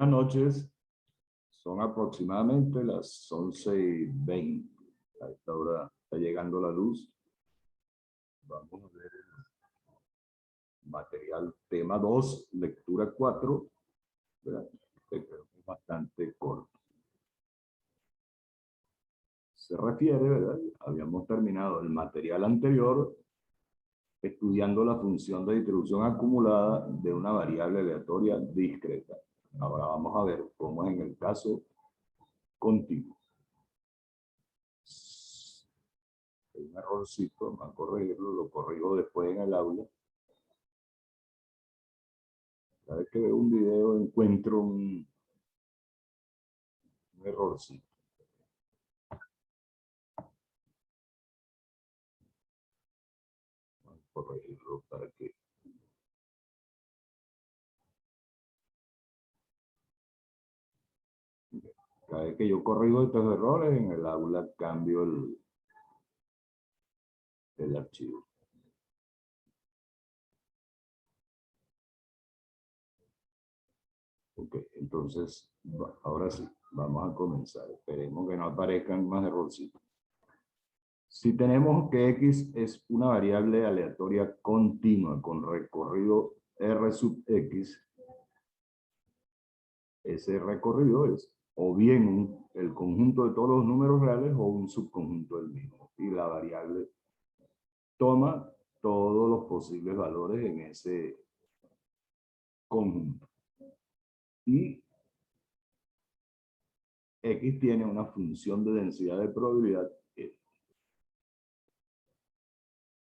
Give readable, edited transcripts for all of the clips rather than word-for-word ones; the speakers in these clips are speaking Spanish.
Buenas noches. Son aproximadamente las 11:20. A esta hora está llegando la luz. Vamos a ver el material tema 2, lectura 4. ¿Verdad? Creo que es bastante corto. Se refiere, ¿verdad? Habíamos terminado el material anterior estudiando la función de distribución acumulada de una variable aleatoria discreta. Ahora vamos a ver cómo es en el caso continuo. Hay un errorcito, vamos a corregirlo, lo corrijo después en el aula. Cada vez que veo un video encuentro un errorcito. Vamos a corregirlo para que... Cada vez que yo corrijo estos errores en el aula cambio el archivo. Ok, entonces, ahora sí, vamos a comenzar. Esperemos que no aparezcan más errorcitos. Si tenemos que X es una variable aleatoria continua con recorrido R sub X, ese recorrido es o bien el conjunto de todos los números reales o un subconjunto del mismo. Y la variable toma todos los posibles valores en ese conjunto. Y X tiene una función de densidad de probabilidad.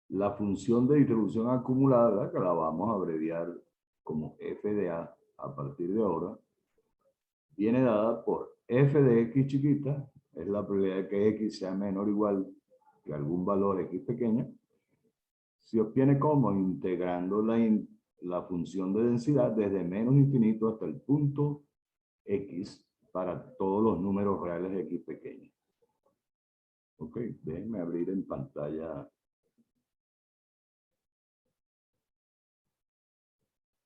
La función de distribución acumulada, que la vamos a abreviar como f de a partir de ahora, viene dada por f de x chiquita, es la probabilidad de que x sea menor o igual que algún valor x pequeño. Se obtiene como integrando la función de densidad desde menos infinito hasta el punto x para todos los números reales de x pequeños. Ok, déjenme abrir en pantalla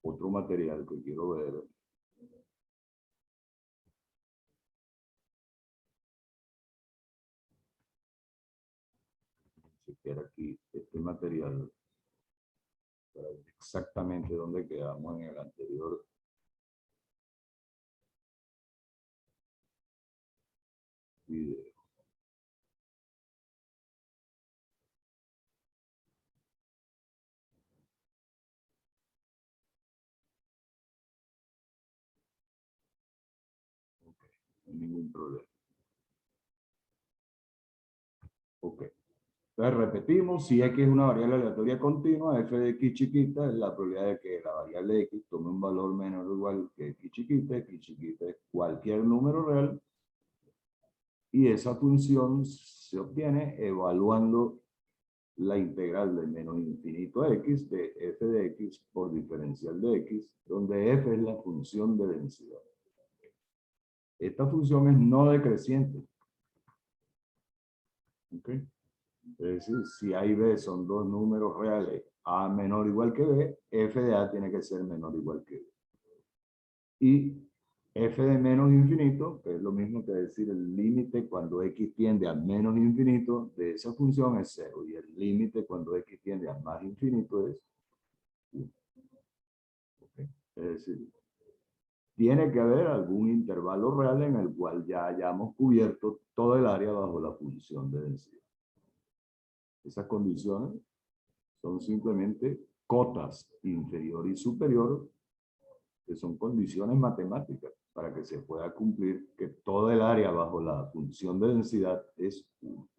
otro material que quiero ver. Si quiera aquí este material para ver exactamente dónde quedamos en el anterior video. Okay, no hay ningún problema. Ok. Entonces repetimos, si x es una variable aleatoria continua, f de x chiquita es la probabilidad de que la variable x tome un valor menor o igual que x chiquita es cualquier número real, y esa función se obtiene evaluando la integral de menos infinito a x de f de x por diferencial de x, donde f es la función de densidad. Esta función es no decreciente. ¿Okay? Es decir, si A y B son dos números reales, A menor o igual que B, f de A tiene que ser menor o igual que B. Y f de menos infinito, que es lo mismo que decir el límite cuando x tiende a menos infinito de esa función es 0. Y el límite cuando x tiende a más infinito es 1. ¿Okay? Es decir, tiene que haber algún intervalo real en el cual ya hayamos cubierto todo el área bajo la función de densidad. Esas condiciones son simplemente cotas inferior y superior, que son condiciones matemáticas para que se pueda cumplir que todo el área bajo la función de densidad es 1.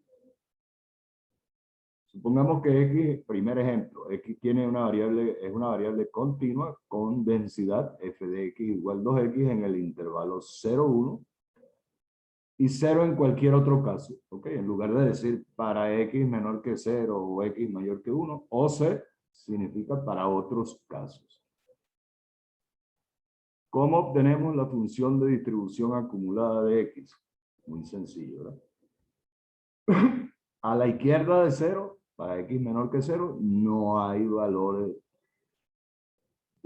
Supongamos que x, primer ejemplo, x tiene una variable, es una variable continua con densidad f de x igual 2x en el intervalo 0, 1 y 0 en cualquier otro caso. ¿Ok? En lugar de decir para x menor que 0 o x mayor que 1, o c significa para otros casos. ¿Cómo obtenemos la función de distribución acumulada de x? Muy sencillo, ¿verdad? A la izquierda de 0, para x menor que 0, no hay valores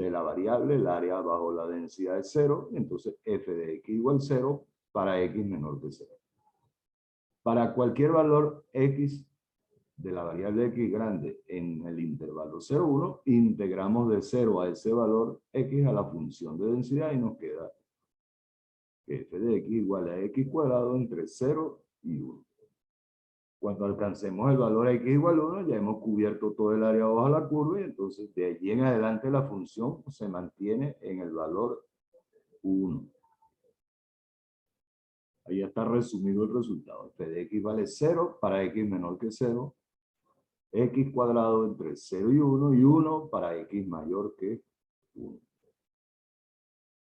de la variable, el área bajo la densidad es 0, entonces f de x igual 0 para x menor que 0. Para cualquier valor x de la variable x grande en el intervalo 0, 1, integramos de 0 a ese valor x a la función de densidad y nos queda f de x igual a x cuadrado entre 0 y 1. Cuando alcancemos el valor x igual a 1, ya hemos cubierto todo el área bajo la curva y entonces de allí en adelante la función se mantiene en el valor 1. Ahí está resumido el resultado. F de x vale 0 para x menor que 0. X cuadrado entre 0 y 1 para x mayor que 1.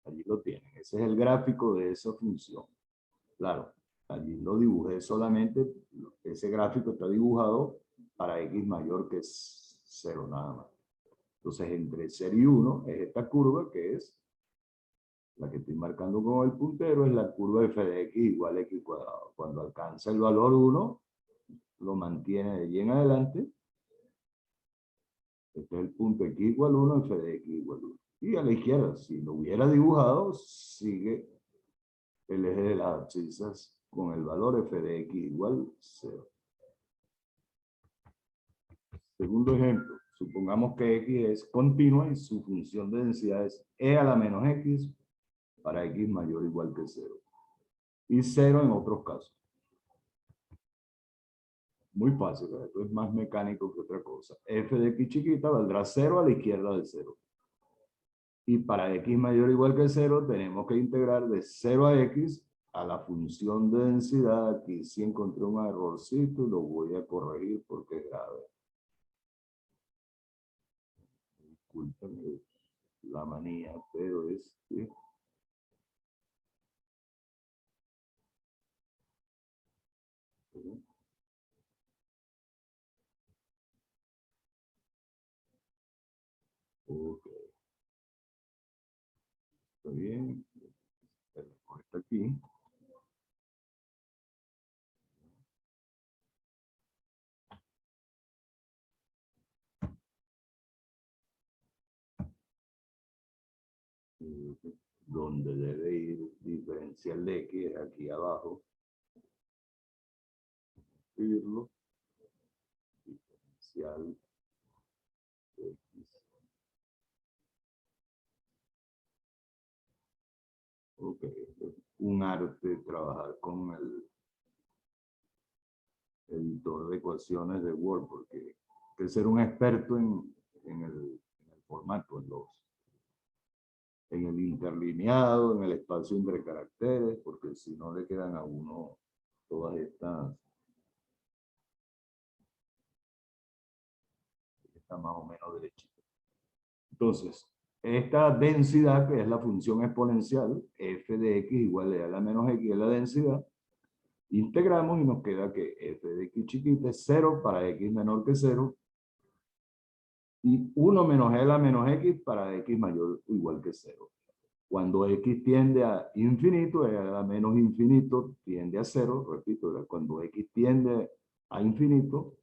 Allí lo tienen. Ese es el gráfico de esa función. Claro, allí lo dibujé solamente. Ese gráfico está dibujado para x mayor que 0 nada más. Entonces, entre 0 y 1 es esta curva que es la que estoy marcando con el puntero, es la curva f de x igual a x cuadrado. Cuando alcanza el valor 1, lo mantiene de allí en adelante. Este es el punto x igual 1, f de x igual 1. Y a la izquierda, si lo hubiera dibujado, sigue el eje de las abscisas con el valor f de x igual 0. Segundo ejemplo, supongamos que x es continua y su función de densidad es e a la menos x para x mayor o igual que 0. Y 0 en otros casos. Muy fácil, ¿verdad? Esto es más mecánico que otra cosa. F de x chiquita valdrá 0 a la izquierda de 0. Y para x mayor o igual que 0, tenemos que integrar de 0 a x a la función de densidad. Aquí sí encontré un errorcito y lo voy a corregir porque es grave. Discúlpenme la manía, pero es que... Ok, está bien. Está aquí. Donde debe ir diferencial de x, aquí abajo. Escribirlo. Diferencial de x. Ok, un arte trabajar con el editor de ecuaciones de Word, porque hay que ser un experto en el formato, en el interlineado, en el espacio entre caracteres, porque si no le quedan a uno todas estas, está más o menos derechita. Entonces, esta densidad, que es la función exponencial, f de x igual a la menos x es la densidad, integramos y nos queda que f de x chiquita es 0 para x menor que 0, y 1 menos e a la menos x para x mayor o igual que 0. Cuando x tiende a infinito, e a la menos infinito tiende a 0, repito, cuando x tiende a infinito,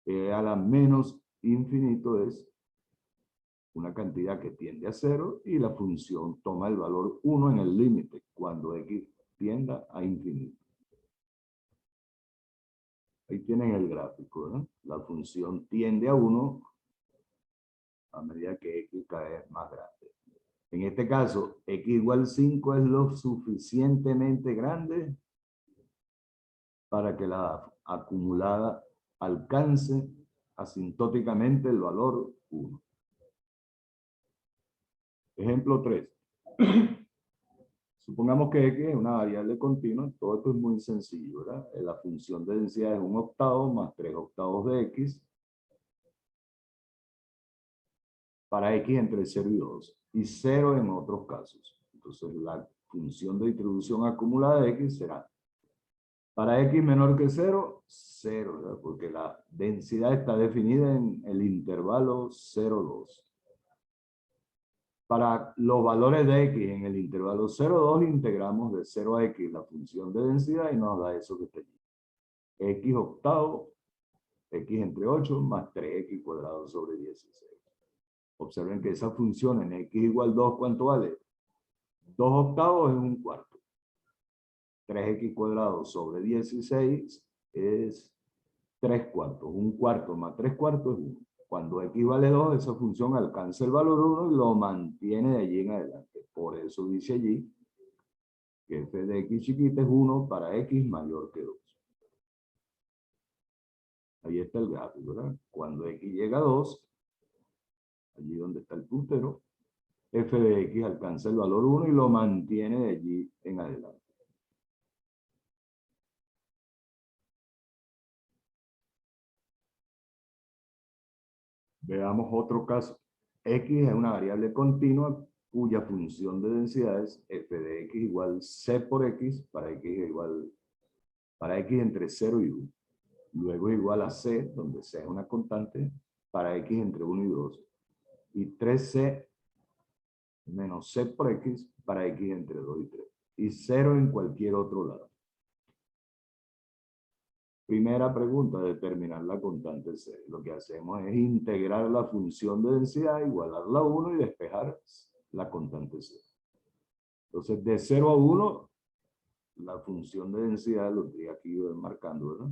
e a la menos infinito es una cantidad que tiende a 0 y la función toma el valor 1 en el límite, cuando x tienda a infinito. Ahí tienen el gráfico, ¿no? La función tiende a 1 a medida que x cae más grande. En este caso, x igual 5 es lo suficientemente grande para que la acumulada alcance asintóticamente el valor 1. Ejemplo 3. Supongamos que x es una variable continua. Todo esto es muy sencillo, ¿verdad? La función de densidad es 1/8 más 3/8 de x para x entre 0 y 2, y 0 en otros casos. Entonces, la función de distribución acumulada de x será, para x menor que 0, 0, ¿verdad? Porque la densidad está definida en el intervalo 0, 2. Para los valores de x en el intervalo 0, 2, integramos de 0 a x la función de densidad y nos da eso que está allí. X octavo, x entre 8, más 3x cuadrado sobre 16. Observen que esa función en x igual 2, ¿cuánto vale? 2 octavos es un cuarto. 3x cuadrado sobre 16 es 3 cuartos. Un cuarto más 3 cuartos es 1. Cuando x vale 2, esa función alcanza el valor 1 y lo mantiene de allí en adelante. Por eso dice allí que f de x chiquita es 1 para x mayor que 2. Ahí está el gráfico, ¿verdad? Cuando x llega a 2, allí donde está el puntero, f de x alcanza el valor 1 y lo mantiene de allí en adelante. Veamos otro caso. X es una variable continua cuya función de densidad es f de x igual c por x para x entre 0 y 1. Luego igual a c, donde c es una constante, para x entre 1 y 2. Y 3c menos c por x para x entre 2 y 3. Y 0 en cualquier otro lado. Primera pregunta, determinar la constante c. Lo que hacemos es integrar la función de densidad, igualarla a 1 y despejar la constante c. Entonces, de 0 a 1, la función de densidad, lo estoy aquí marcando, ¿verdad?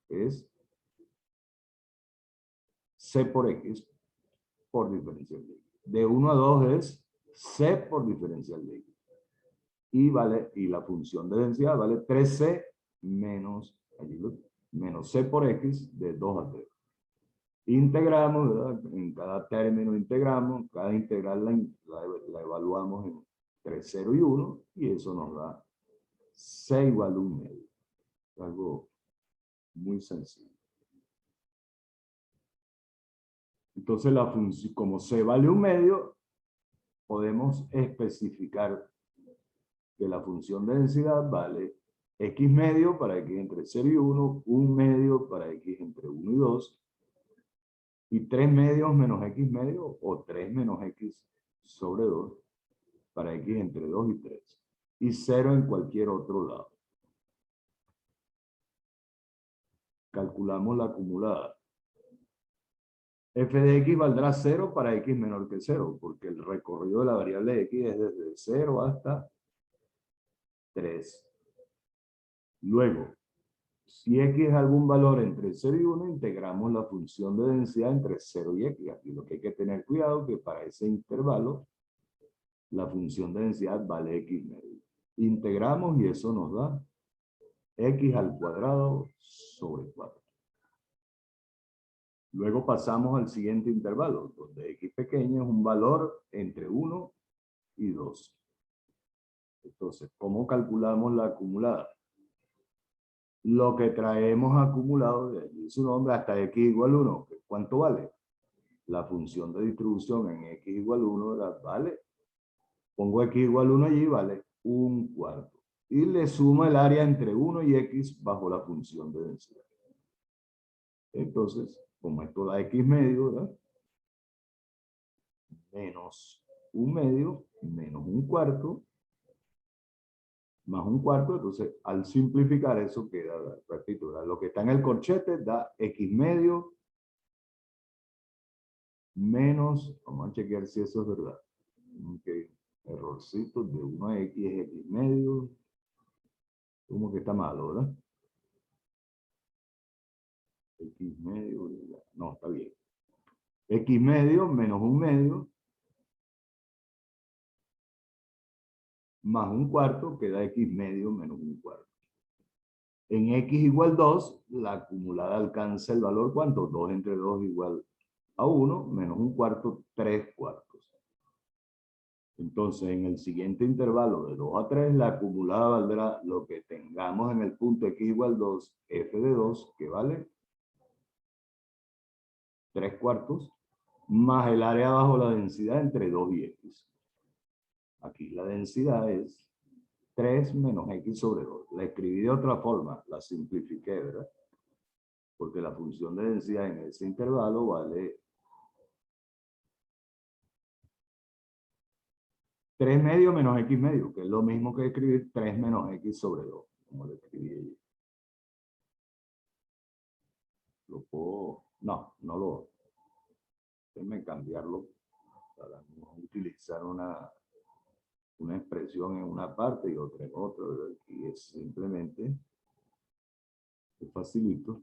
Es c por x por diferencial de x. De 1 a 2 es c por diferencial de x. Y la función de densidad vale 3c menos, menos c por x de 2 a 3. Integramos, ¿verdad? En cada término integramos, cada integral la evaluamos entre 0 y 1, y eso nos da c igual a 1 medio. Algo muy sencillo. Entonces, la función, como c vale 1 medio, podemos especificar que la función de densidad vale x medio para x entre 0 y 1, 1 medio para x entre 1 y 2, y 3 medios menos x medio, o 3 menos x sobre 2, para x entre 2 y 3. Y 0 en cualquier otro lado. Calculamos la acumulada. F de x valdrá 0 para x menor que 0, porque el recorrido de la variable x es desde 0 hasta 3. Luego, si x es algún valor entre 0 y 1, integramos la función de densidad entre 0 y x. Aquí lo que hay que tener cuidado es que para ese intervalo, la función de densidad vale x medio. Integramos y eso nos da x al cuadrado sobre 4. Luego pasamos al siguiente intervalo, donde x pequeño es un valor entre 1 y 2. Entonces, ¿cómo calculamos la acumulada? Lo que traemos acumulado, de allí su nombre, hasta x igual 1. ¿Cuánto vale? La función de distribución en x igual 1, ¿vale? Pongo x igual 1 allí, vale 1 cuarto. Y le sumo el área entre 1 y x bajo la función de densidad. Entonces, como esto da x medio, ¿verdad? Menos 1 medio, menos 1 cuarto, más 1 cuarto. Entonces, al simplificar eso queda, repito, ¿verdad? Lo que está en el corchete da x medio menos, vamos a chequear si eso es verdad. Okay. Errorcito de 1 a x es x medio. Como que está malo, ¿verdad? X medio, no, está bien. X medio menos 1 medio más 1 cuarto queda x medio menos 1 cuarto. En x igual 2, la acumulada alcanza el valor, ¿cuánto? 2 entre 2 igual a 1, menos 1 cuarto, 3 cuartos. Entonces, en el siguiente intervalo de 2 a 3, la acumulada valdrá lo que tengamos en el punto x igual 2, f de 2, que vale 3 cuartos, más el área bajo la densidad entre 2 y x. Aquí la densidad es 3 menos x sobre 2. La escribí de otra forma, la simplifiqué, ¿verdad? Porque la función de densidad en ese intervalo vale 3 medio menos x medio, que es lo mismo que escribir 3 menos x sobre 2, como lo escribí allí. Lo puedo... No lo... Déjenme cambiarlo para no utilizar una expresión en una parte y otra en otra, ¿verdad? Aquí es simplemente, es facilito.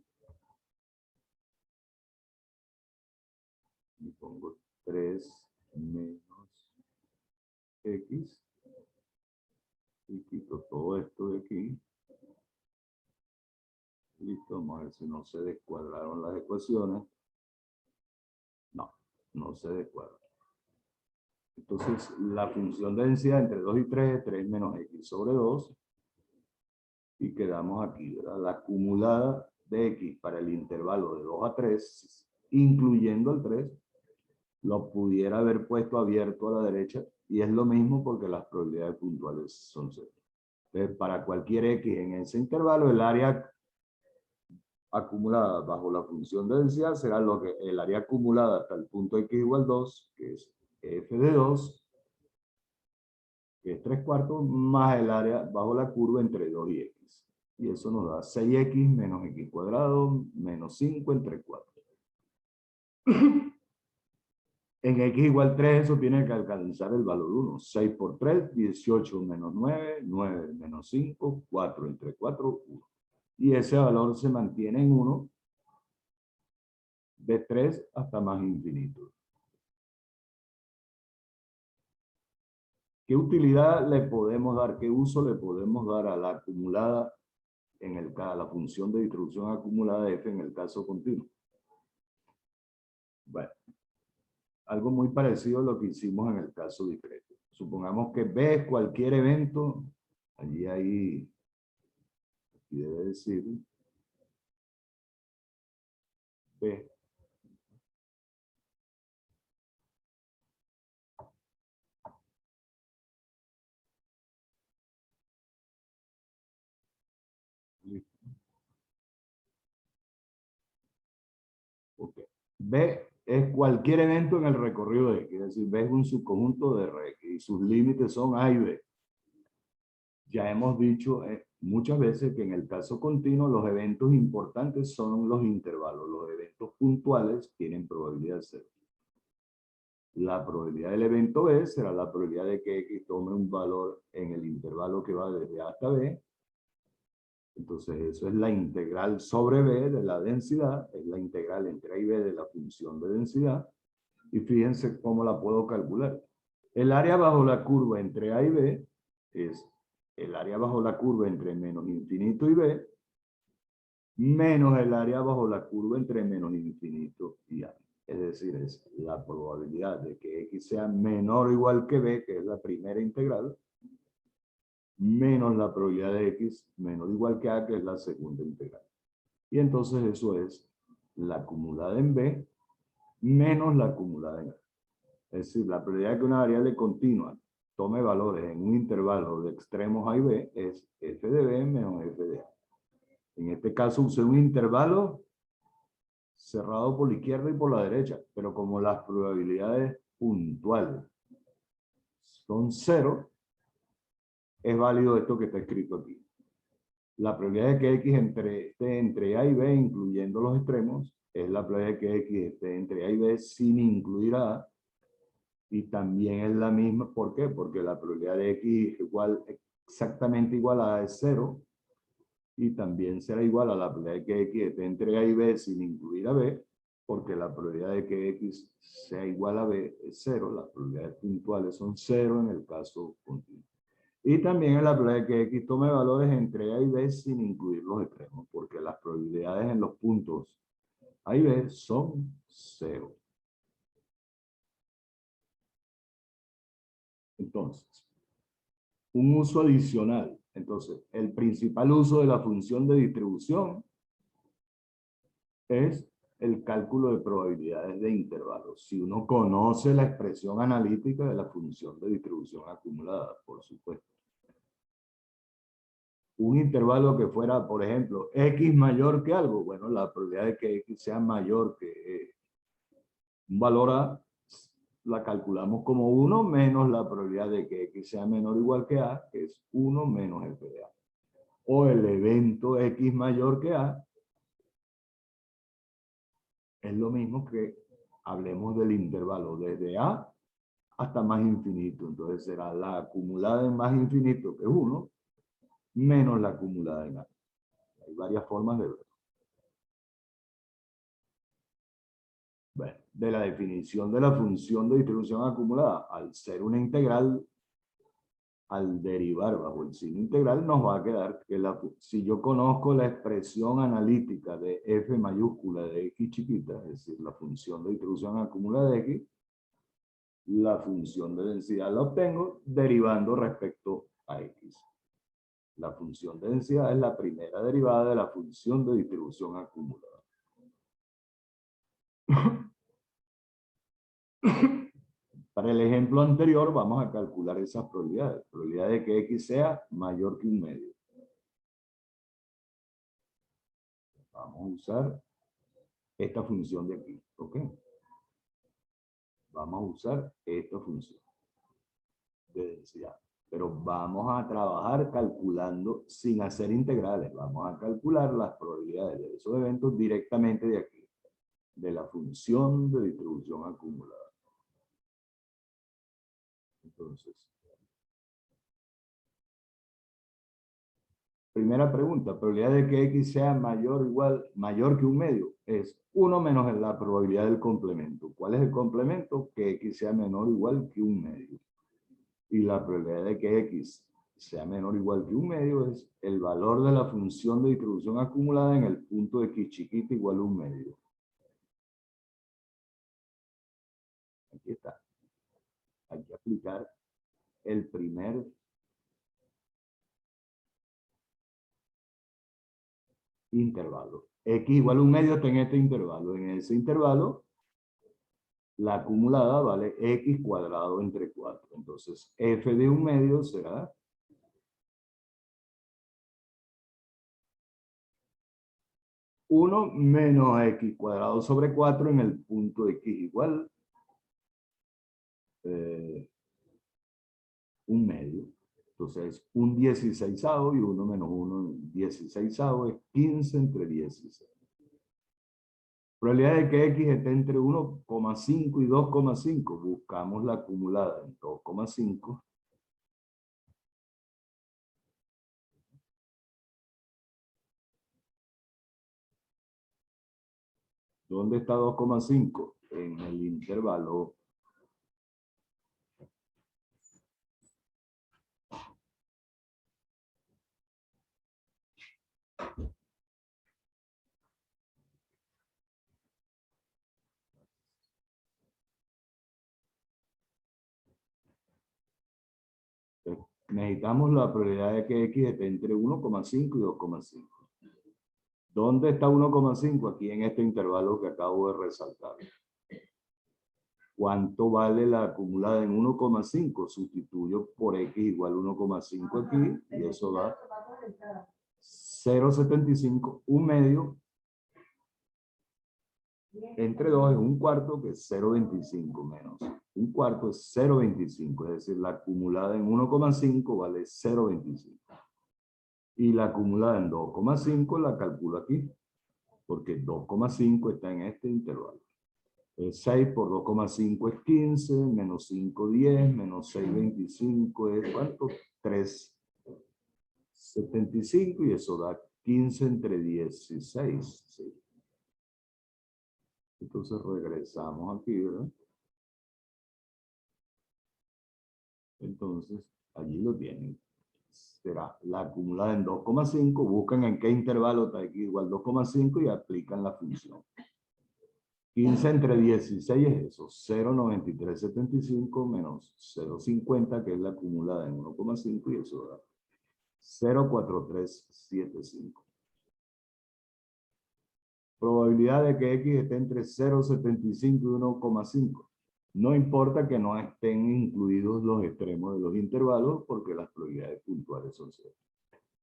Y pongo 3 menos x y quito todo esto de aquí. Listo, vamos a ver si no se descuadraron las ecuaciones. No, no se descuadran. Entonces, la función de densidad entre 2 y 3 es 3 menos x sobre 2. Y quedamos aquí, ¿verdad? La acumulada de x para el intervalo de 2 a 3, incluyendo el 3, lo pudiera haber puesto abierto a la derecha. Y es lo mismo porque las probabilidades puntuales son 0. Entonces, para cualquier x en ese intervalo, el área acumulada bajo la función de densidad será lo que el área acumulada hasta el punto x igual 2, que es f de 2, que es 3/4, más el área bajo la curva entre 2 y x. Y eso nos da 6x menos x cuadrado menos 5 entre 4. En x igual 3 eso tiene que alcanzar el valor 1. 6 por 3, 18 menos 9, 9 menos 5, 4 entre 4, 1. Y ese valor se mantiene en 1 de 3 hasta más infinito. ¿Qué utilidad le podemos dar? ¿Qué uso le podemos dar a la acumulada a la función de distribución acumulada de f en el caso continuo? Bueno, algo muy parecido a lo que hicimos en el caso discreto. Supongamos que B es cualquier evento, allí aquí debe decir B. Okay. B es cualquier evento en el recorrido de X, es decir, B es un subconjunto de R y sus límites son A y B. Ya hemos dicho muchas veces que en el caso continuo los eventos importantes son los intervalos. Los eventos puntuales tienen probabilidad cero. La probabilidad del evento B será la probabilidad de que X tome un valor en el intervalo que va desde A hasta B. Entonces eso es la integral sobre B de la densidad, es la integral entre A y B de la función de densidad. Y fíjense cómo la puedo calcular. El área bajo la curva entre A y B es el área bajo la curva entre menos infinito y B, menos el área bajo la curva entre menos infinito y A. Es decir, es la probabilidad de que X sea menor o igual que B, que es la primera integral, menos la probabilidad de X menor o igual que A, que es la segunda integral. Y entonces eso es la acumulada en B menos la acumulada en A. Es decir, la probabilidad de que una variable continua tome valores en un intervalo de extremos A y B es f de B menos f de A. En este caso usé un intervalo cerrado por la izquierda y por la derecha, pero como las probabilidades puntuales son 0, es válido esto que está escrito aquí. La probabilidad de que X esté entre A y B, incluyendo los extremos, es la probabilidad de que X esté entre A y B sin incluir a A. Y también es la misma, ¿por qué? Porque la probabilidad de X exactamente igual a A es 0. Y también será igual a la probabilidad de que X esté entre A y B sin incluir a B, porque la probabilidad de que X sea igual a B es 0. Las probabilidades puntuales son 0 en el caso continuo. Y también es la probabilidad de que X tome valores entre A y B sin incluir los extremos, porque las probabilidades en los puntos A y B son 0. Entonces, un uso adicional. Entonces, el principal uso de la función de distribución es el cálculo de probabilidades de intervalos. Si uno conoce la expresión analítica de la función de distribución acumulada, por supuesto. Un intervalo que fuera, por ejemplo, X mayor que algo, bueno, la probabilidad de que X sea mayor que un valor A, la calculamos como 1 menos la probabilidad de que X sea menor o igual que A, que es 1 menos f de A. O el evento X mayor que A, es lo mismo que hablemos del intervalo desde A hasta más infinito. Entonces será la acumulada en más infinito, que es 1, menos la acumulada en A. Hay varias formas de verlo. Bueno, de la definición de la función de distribución acumulada, al ser una integral, al derivar bajo el signo integral, nos va a quedar que si yo conozco la expresión analítica de f mayúscula de x chiquita, es decir, la función de distribución acumulada de x, la función de densidad la obtengo derivando respecto a x. La función de densidad es la primera derivada de la función de distribución acumulada. Para el ejemplo anterior vamos a calcular esas probabilidades. Probabilidad de que x sea mayor que 1/2. Vamos a usar esta función de aquí, ¿ok? Vamos a usar esta función de densidad. Pero vamos a trabajar calculando sin hacer integrales. Vamos a calcular las probabilidades de esos eventos directamente de aquí, de la función de distribución acumulada. Entonces, primera pregunta, probabilidad de que x sea mayor que 1/2 es 1 menos la probabilidad del complemento. ¿Cuál es el complemento? Que x sea menor o igual que 1/2. Y la probabilidad de que x sea menor o igual que 1/2 es el valor de la función de distribución acumulada en el punto de x chiquita igual a 1/2. Aquí está. Hay que aplicar el primer intervalo. X igual a 1/2 está en este intervalo. En ese intervalo, la acumulada vale x cuadrado entre 4. Entonces, f de 1/2 será 1 menos x cuadrado sobre 4 en el punto de x igual 1/2. Entonces, 1/16 y 1 menos 1/16 es 15 entre 16. Probabilidad de que x esté entre 1,5 y 2,5. Buscamos la acumulada en 2,5. ¿Dónde está 2,5? En el intervalo. Necesitamos la probabilidad de que x esté entre 1,5 y 2,5. ¿Dónde está 1,5? Aquí en este intervalo que acabo de resaltar. ¿Cuánto vale la acumulada en 1,5? Sustituyo por x igual 1,5 aquí y eso da 0,75, 1/2 entre 2 es 1/4, que es 0,25 menos 1/4 es 0,25, es decir, la acumulada en 1,5 vale 0,25. Y la acumulada en 2,5 la calculo aquí, porque 2,5 está en este intervalo. 6 por 2,5 es 15, menos 5, 10, menos 6, 25 es ¿cuánto? 3,75 y eso da 15 entre 16. ¿Sí? Entonces regresamos aquí, ¿verdad? Entonces, allí lo tienen. Será la acumulada en 2,5, buscan en qué intervalo está aquí igual 2,5 y aplican la función. 15 entre 16 es eso, 0,9375 menos 0,50, que es la acumulada en 1,5 y eso da 0,4375. Probabilidad de que x esté entre 0,75 y 1,5. No importa que no estén incluidos los extremos de los intervalos porque las probabilidades puntuales son 0.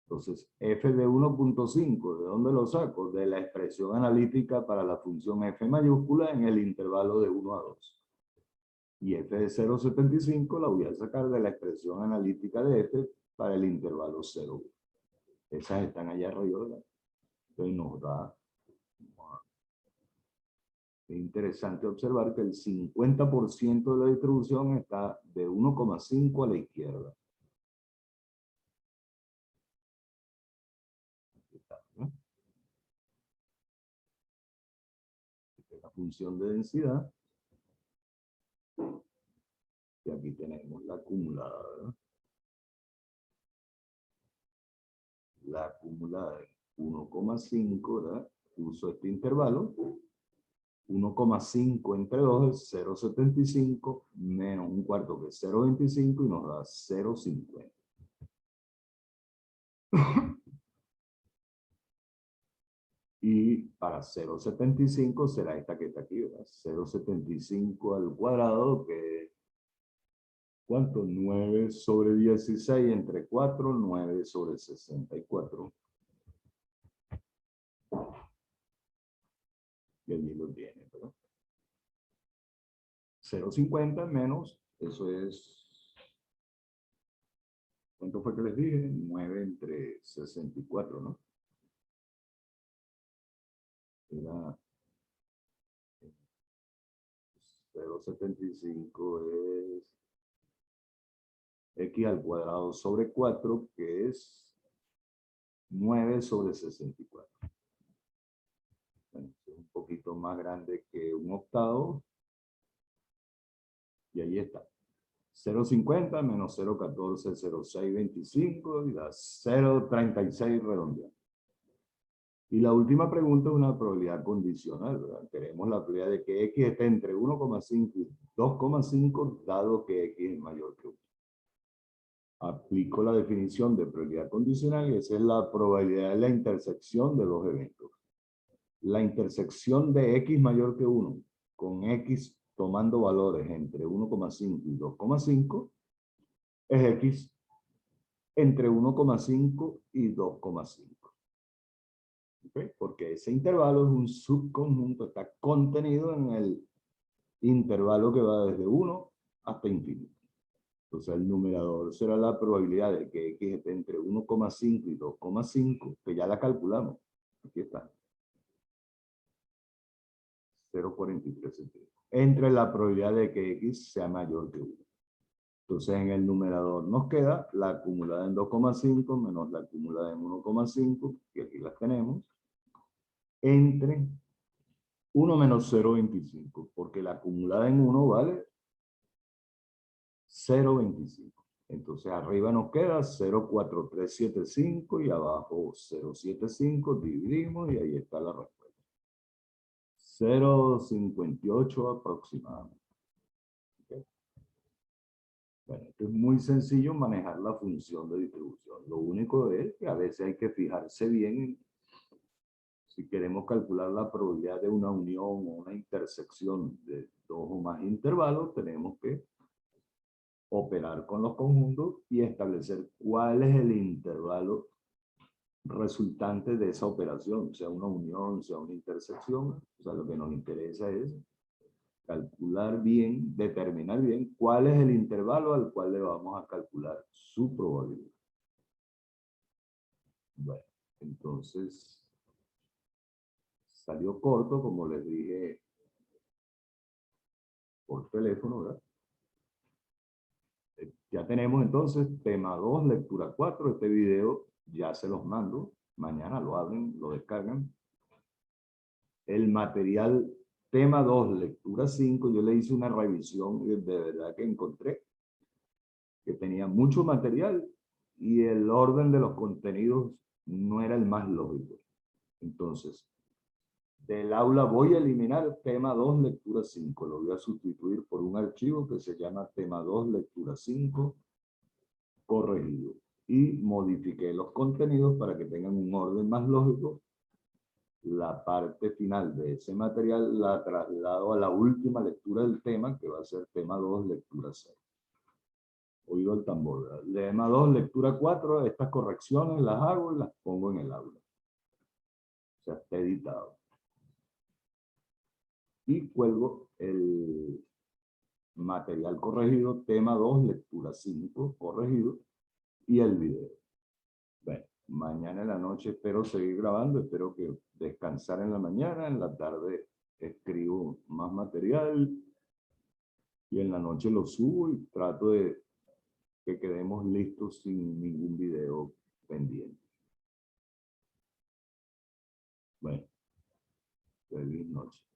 Entonces, f de 1,5, ¿de dónde lo saco? De la expresión analítica para la función f mayúscula en el intervalo de 1 a 2. Y f de 0,75 la voy a sacar de la expresión analítica de f para el intervalo 0. Esas están allá arriba, ¿verdad? Entonces nos da Es interesante observar que el 50% de la distribución está de 1,5 a la izquierda. Aquí está, ¿no? Esta es la función de densidad. Y aquí tenemos la acumulada, ¿verdad? La acumulada es 1,5, ¿verdad? Uso este intervalo. 1,5 entre 2 es 0,75 menos un cuarto que es 0,25 y nos da 0,50. Y para 0,75 será esta que está aquí, ¿verdad? 0,75 al cuadrado, que ¿cuánto? 9 sobre 16 entre 4, 9 sobre 64. Y allí lo tiene, ¿verdad? 0,50 menos, eso es, ¿cuánto fue que les dije? 9 entre 64, ¿no? Era 0,75 es x al cuadrado sobre 4, que es 9 sobre 64. Bueno, es un poquito más grande que un octavo. Y ahí está. 0,50 menos 0,14, 0,625 y da 0,36 redondeado. Y la última pregunta es una probabilidad condicional, ¿verdad? Tenemos la probabilidad de que x esté entre 1,5 y 2,5, dado que x es mayor que 1. Aplico la definición de probabilidad condicional y esa es la probabilidad de la intersección de dos eventos. La intersección de x mayor que 1 con x tomando valores entre 1,5 y 2,5 es x entre 1,5 y 2,5. ¿Okay? Porque ese intervalo es un subconjunto, está contenido en el intervalo que va desde 1 hasta infinito. Entonces el numerador será la probabilidad de que x esté entre 1,5 y 2,5, que ya la calculamos. Aquí está. 0,43 centímetros. Entre la probabilidad de que x sea mayor que 1. Entonces en el numerador nos queda la acumulada en 2,5 menos la acumulada en 1,5, que aquí las tenemos, entre 1 menos 0,25, porque la acumulada en 1 vale 0,25. Entonces arriba nos queda 0,4375 y abajo 0,75, dividimos y ahí está la respuesta. 0,58 aproximadamente. ¿Okay? Bueno, esto es muy sencillo manejar la función de distribución. Lo único es que a veces hay que fijarse bien si queremos calcular la probabilidad de una unión o una intersección de dos o más intervalos, tenemos que operar con los conjuntos y establecer cuál es el intervalo resultante de esa operación, sea una unión, sea una intersección. O sea, lo que nos interesa es calcular bien, determinar bien cuál es el intervalo al cual le vamos a calcular su probabilidad. Bueno, entonces salió corto, como les dije por teléfono, ¿verdad? Ya tenemos entonces tema 2, lectura 4. Este video ya se los mando. Mañana lo abren, lo descargan. El material tema 2, lectura 5, yo le hice una revisión y de verdad que encontré que tenía mucho material y el orden de los contenidos no era el más lógico. Entonces, del aula voy a eliminar tema 2, lectura 5. Lo voy a sustituir por un archivo que se llama tema 2, lectura 5, corregido. Y modifiqué los contenidos para que tengan un orden más lógico. La parte final de ese material la traslado a la última lectura del tema, que va a ser tema 2, lectura 6. Oído el tambor, ¿verdad? Tema 2, lectura 4, estas correcciones las hago y las pongo en el aula. O sea, está editado. Y cuelgo el material corregido, tema 2, lectura 5, corregido, y el video. Bueno, mañana en la noche espero seguir grabando, espero que descansar en la mañana, en la tarde escribo más material y en la noche lo subo y trato de que quedemos listos sin ningún video pendiente. Bueno, feliz noche.